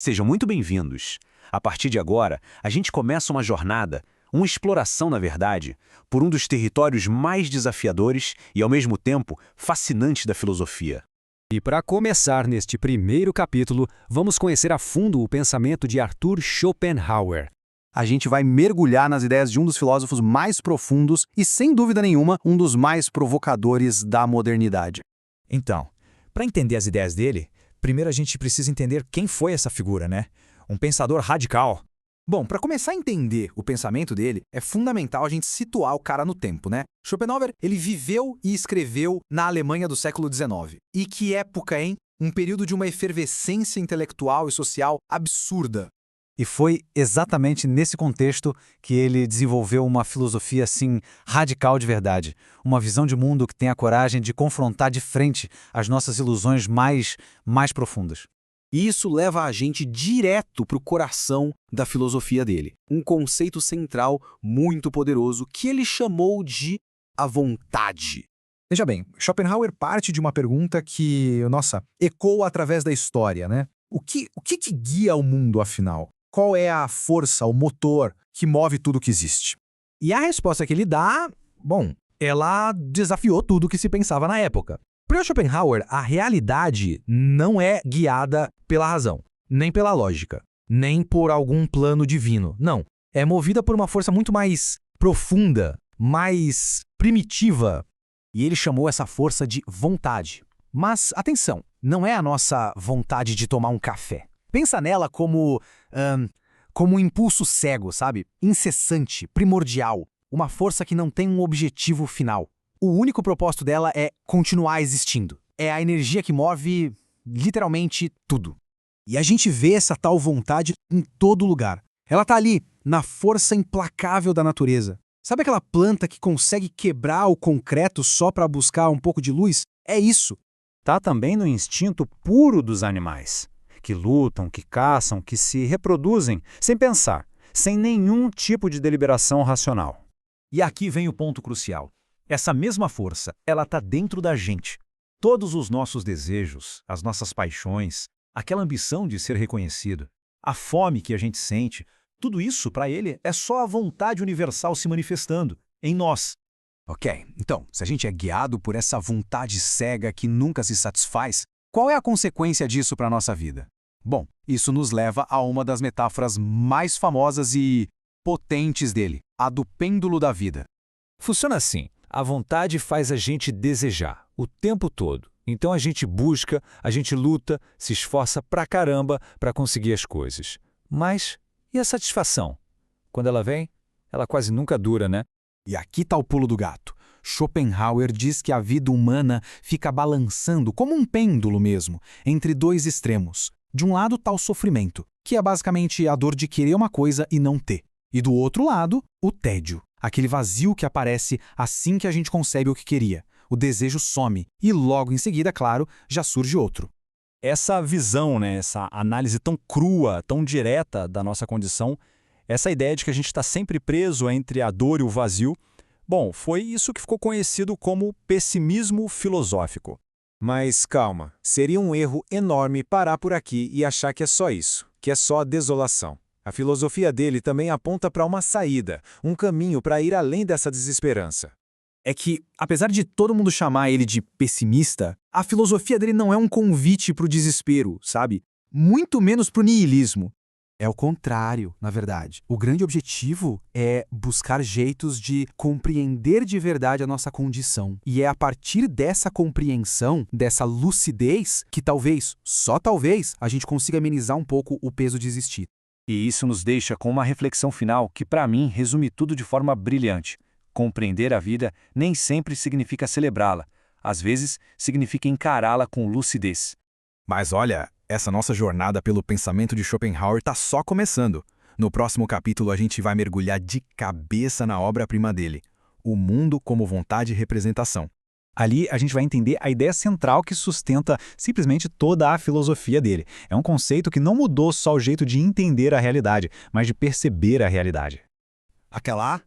Sejam muito bem-vindos. A partir de agora, a gente começa uma jornada, uma exploração, na verdade, por um dos territórios mais desafiadores e, ao mesmo tempo, fascinantes da filosofia. E para começar neste primeiro capítulo, vamos conhecer a fundo o pensamento de Arthur Schopenhauer. A gente vai mergulhar nas ideias de um dos filósofos mais profundos e, sem dúvida nenhuma, um dos mais provocadores da modernidade. Então, para entender as ideias dele, primeiro a gente precisa entender quem foi essa figura, né? Um pensador radical. Bom, para começar a entender o pensamento dele, é fundamental a gente situar o cara no tempo, né? Schopenhauer, ele viveu e escreveu na Alemanha do século XIX. E que época, hein? Um período de uma efervescência intelectual e social absurda. E foi exatamente nesse contexto que ele desenvolveu uma filosofia, assim, radical de verdade. Uma visão de mundo que tem a coragem de confrontar de frente as nossas ilusões mais profundas. E isso leva a gente direto para o coração da filosofia dele. Um conceito central muito poderoso que ele chamou de a vontade. Veja bem, Schopenhauer parte de uma pergunta que, ecoa através da história, né? O que guia o mundo, afinal? Qual é a força, o motor que move tudo que existe? E a resposta que ele dá, ela desafiou tudo o que se pensava na época. Para Schopenhauer, a realidade não é guiada pela razão, nem pela lógica, nem por algum plano divino. Não, é movida por uma força muito mais profunda, mais primitiva. E ele chamou essa força de vontade. Mas, atenção, não é a nossa vontade de tomar um café. Pensa nela como um impulso cego, sabe? Incessante, primordial. Uma força que não tem um objetivo final. O único propósito dela é continuar existindo. É a energia que move, literalmente, tudo. E a gente vê essa tal vontade em todo lugar. Ela tá ali, na força implacável da natureza. Sabe aquela planta que consegue quebrar o concreto só para buscar um pouco de luz? É isso. Tá também no instinto puro dos animais, que lutam, que caçam, que se reproduzem, sem pensar, sem nenhum tipo de deliberação racional. E aqui vem o ponto crucial. Essa mesma força, ela está dentro da gente. Todos os nossos desejos, as nossas paixões, aquela ambição de ser reconhecido, a fome que a gente sente, tudo isso, para ele, é só a vontade universal se manifestando em nós. Ok, então, se a gente é guiado por essa vontade cega que nunca se satisfaz, qual é a consequência disso para a nossa vida? Bom, isso nos leva a uma das metáforas mais famosas e potentes dele, a do pêndulo da vida. Funciona assim. A vontade faz a gente desejar o tempo todo. Então a gente busca, a gente luta, se esforça pra caramba para conseguir as coisas. Mas e a satisfação? Quando ela vem, ela quase nunca dura, né? E aqui está o pulo do gato. Schopenhauer diz que a vida humana fica balançando, como um pêndulo mesmo, entre dois extremos. De um lado está o sofrimento, que é basicamente a dor de querer uma coisa e não ter. E do outro lado, o tédio. Aquele vazio que aparece assim que a gente concebe o que queria. O desejo some e logo em seguida, claro, já surge outro. Essa visão, essa análise tão crua, tão direta da nossa condição, essa ideia de que a gente está sempre preso entre a dor e o vazio, foi isso que ficou conhecido como pessimismo filosófico. Mas calma, seria um erro enorme parar por aqui e achar que é só isso, que é só a desolação. A filosofia dele também aponta para uma saída, um caminho para ir além dessa desesperança. É que, apesar de todo mundo chamar ele de pessimista, a filosofia dele não é um convite para o desespero, sabe? Muito menos para o niilismo. É o contrário, na verdade. O grande objetivo é buscar jeitos de compreender de verdade a nossa condição. E é a partir dessa compreensão, dessa lucidez, que talvez, só talvez, a gente consiga amenizar um pouco o peso de existir. E isso nos deixa com uma reflexão final que, para mim, resume tudo de forma brilhante. Compreender a vida nem sempre significa celebrá-la. Às vezes, significa encará-la com lucidez. Mas olha, essa nossa jornada pelo pensamento de Schopenhauer está só começando. No próximo capítulo, a gente vai mergulhar de cabeça na obra-prima dele, O Mundo como Vontade e Representação. Ali a gente vai entender a ideia central que sustenta simplesmente toda a filosofia dele. É um conceito que não mudou só o jeito de entender a realidade, mas de perceber a realidade. Até lá,